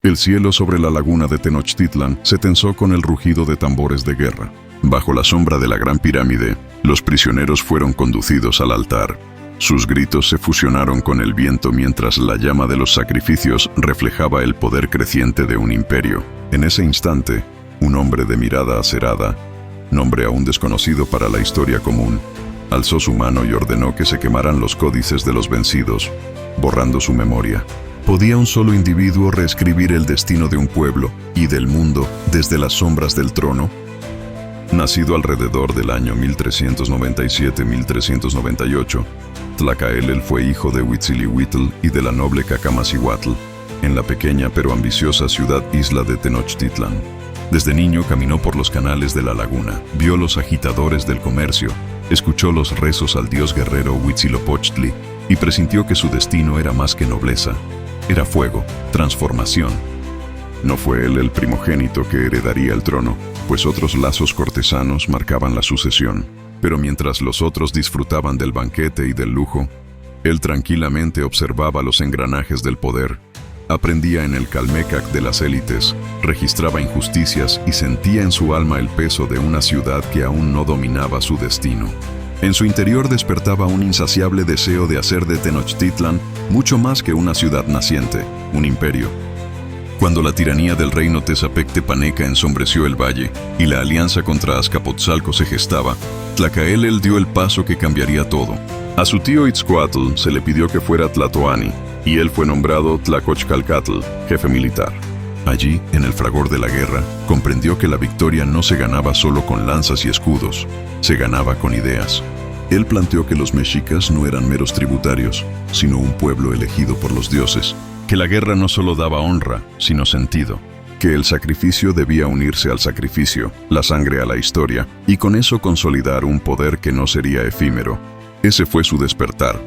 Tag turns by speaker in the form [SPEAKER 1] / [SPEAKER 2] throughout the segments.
[SPEAKER 1] El cielo sobre la laguna de Tenochtitlan se tensó con el rugido de tambores de guerra. Bajo la sombra de la gran pirámide, los prisioneros fueron conducidos al altar. Sus gritos se fusionaron con el viento mientras la llama de los sacrificios reflejaba el poder creciente de un imperio. En ese instante, un hombre de mirada acerada, nombre aún desconocido para la historia común, alzó su mano y ordenó que se quemaran los códices de los vencidos, borrando su memoria. ¿Podía un solo individuo reescribir el destino de un pueblo y del mundo desde las sombras del trono? Nacido alrededor del año 1397-1398, Tlacaelel fue hijo de Huitzilihuitl y de la noble Cacamacihuatl, en la pequeña pero ambiciosa ciudad-isla de Tenochtitlan. Desde niño caminó por los canales de la laguna, vio los agitadores del comercio, escuchó los rezos al dios guerrero Huitzilopochtli y presintió que su destino era más que nobleza. Era fuego, transformación. No fue él el primogénito que heredaría el trono, pues otros lazos cortesanos marcaban la sucesión. Pero mientras los otros disfrutaban del banquete y del lujo, él tranquilamente observaba los engranajes del poder, aprendía en el Calmecac de las élites, registraba injusticias y sentía en su alma el peso de una ciudad que aún no dominaba su destino. En su interior despertaba un insaciable deseo de hacer de Tenochtitlan mucho más que una ciudad naciente, un imperio. Cuando la tiranía del reino Tezapec-Tepaneca ensombreció el valle y la alianza contra Azcapotzalco se gestaba, Tlacaelel dio el paso que cambiaría todo. A su tío Itzcoatl se le pidió que fuera Tlatoani, y él fue nombrado Tlacochcalcatl, jefe militar. Allí, en el fragor de la guerra, comprendió que la victoria no se ganaba solo con lanzas y escudos, se ganaba con ideas. Él planteó que los mexicas no eran meros tributarios, sino un pueblo elegido por los dioses, que la guerra no solo daba honra, sino sentido, que el sacrificio debía unirse al sacrificio, la sangre a la historia, y con eso consolidar un poder que no sería efímero. Ese fue su despertar,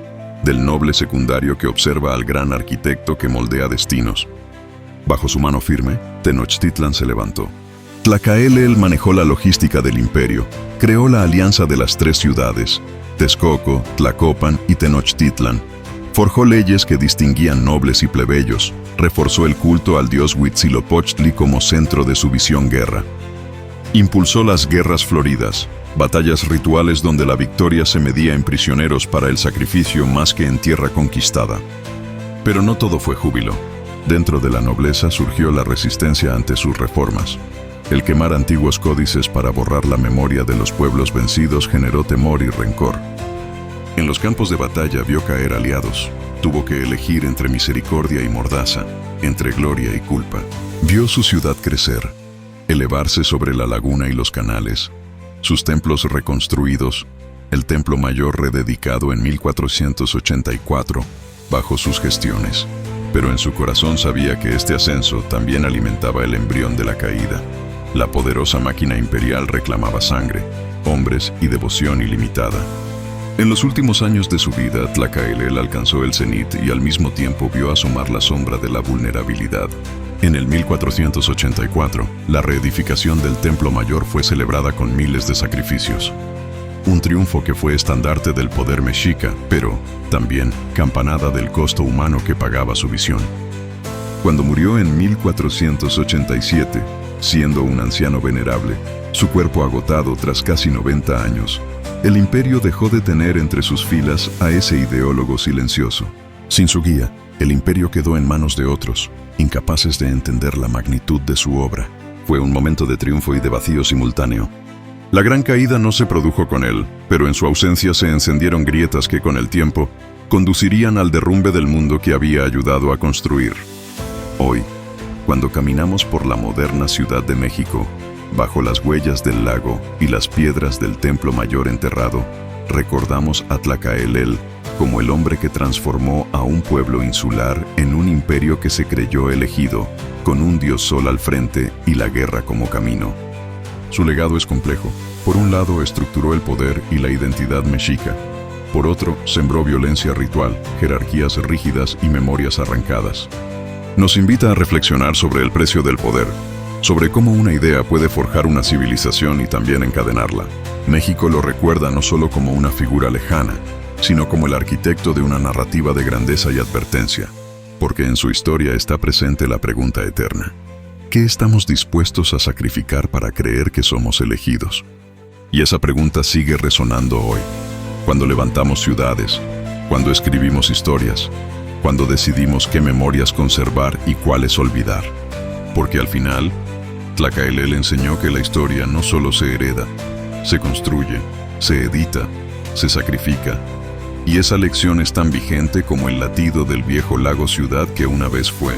[SPEAKER 1] del noble secundario que observa al gran arquitecto que moldea destinos. Bajo su mano firme, Tenochtitlan se levantó. Tlacaelel manejó la logística del imperio, creó la alianza de las tres ciudades, Texcoco, Tlacopan y Tenochtitlan. Forjó leyes que distinguían nobles y plebeyos, reforzó el culto al dios Huitzilopochtli como centro de su visión guerra. Impulsó las guerras floridas, batallas rituales donde la victoria se medía en prisioneros para el sacrificio más que en tierra conquistada. Pero no todo fue júbilo. Dentro de la nobleza surgió la resistencia ante sus reformas. El quemar antiguos códices para borrar la memoria de los pueblos vencidos generó temor y rencor. En los campos de batalla vio caer aliados. Tuvo que elegir entre misericordia y mordaza, entre gloria y culpa. Vio su ciudad crecer, elevarse sobre la laguna y los canales, sus templos reconstruidos, el templo mayor rededicado en 1484, bajo sus gestiones. Pero en su corazón sabía que este ascenso también alimentaba el embrión de la caída. La poderosa máquina imperial reclamaba sangre, hombres y devoción ilimitada. En los últimos años de su vida, Tlacaelel alcanzó el cenit y al mismo tiempo vio asomar la sombra de la vulnerabilidad. En el 1484, la reedificación del Templo Mayor fue celebrada con miles de sacrificios. Un triunfo que fue estandarte del poder mexica, pero también campanada del costo humano que pagaba su visión. Cuando murió en 1487, siendo un anciano venerable, su cuerpo agotado tras casi 90 años, el imperio dejó de tener entre sus filas a ese ideólogo silencioso. Sin su guía, el imperio quedó en manos de otros, incapaces de entender la magnitud de su obra. Fue un momento de triunfo y de vacío simultáneo. La gran caída no se produjo con él, pero en su ausencia se encendieron grietas que con el tiempo conducirían al derrumbe del mundo que había ayudado a construir. Hoy, cuando caminamos por la moderna Ciudad de México, bajo las huellas del lago y las piedras del Templo Mayor enterrado, recordamos a Tlacaelel como el hombre que transformó a un pueblo insular en un imperio que se creyó elegido, con un dios sol al frente y la guerra como camino. Su legado es complejo. Por un lado, estructuró el poder y la identidad mexica. Por otro, sembró violencia ritual, jerarquías rígidas y memorias arrancadas. Nos invita a reflexionar sobre el precio del poder, sobre cómo una idea puede forjar una civilización y también encadenarla. México lo recuerda no solo como una figura lejana, sino como el arquitecto de una narrativa de grandeza y advertencia. porque en su historia está presente la pregunta eterna: ¿qué estamos dispuestos a sacrificar para creer que somos elegidos? Y esa pregunta sigue resonando hoy, cuando levantamos ciudades, cuando escribimos historias, cuando decidimos qué memorias conservar y cuáles olvidar. Porque al final, Tlacaelel enseñó que la historia no solo se hereda, se construye, se edita, se sacrifica. Y esa lección es tan vigente como el latido del viejo lago ciudad que una vez fue.